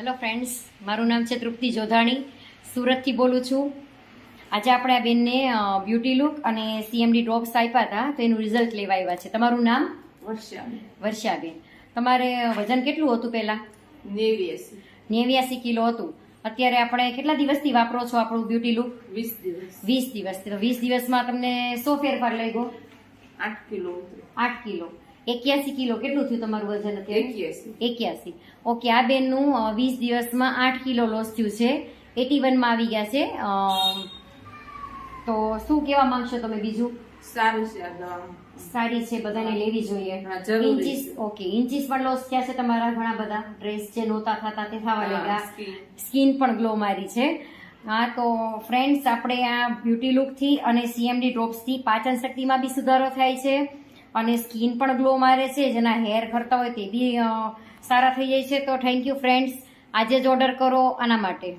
Hello friends, મારું નામ છે તૃપ્તિ જોધાણી, સુરતથી બોલું છું. આજે આપણે આ બેનને બ્યુટી લુક અને સીએમડી ડ્રોપ્સ આપ્યા હતા, તો એનું રિઝલ્ટ લેવા આવ્યા છે. તમારું નામ? વર્ષાબેન. તમારે વજન કેટલું હતું પહેલા? 89 કિલો હતું. અત્યારે આપણે કેટલા દિવસથી વાપરો છો આપણું બ્યુટી લુક? 20 દિવસ. તો 20 દિવસમાં તમને શું ફેરફાર લાગ્યો? 8 કિલો. 81 કિલો. કેટલું થયું તમારું વજન અત્યારે? 81. ઓકે, આ બેનનું 20 દિવસમાં 8 કિલો લોસ થયું છે. 81 માં આવી ગયા છે. તો શું કહેવા માંગશો તમે બીજું? સારી છે, બધાને લેવી જોઈએ. ઇન્ચીસ, ઓકે, ઇન્ચીસ પણ લોસ થયા છે તમારા ઘણા બધા. ડ્રેસ જે નહોતા થતા તે થવા લાગ્યા. સ્કિન પણ ગ્લો મારી છે. હા, તો ફ્રેન્ડ્સ, આપણે આ બ્યુટી લુકથી અને સીએમડી ડ્રોપ્સથી પાચન શક્તિમાં બી સુધારો થાય છે અને સ્કિન પણ ગ્લો મારે છે. જેના હેર ખરતા હોય તે બી સારા થઈ જાય છે. તો થેન્ક યુ ફ્રેન્ડ્સ, આજે જ ઓર્ડર કરો આના માટે.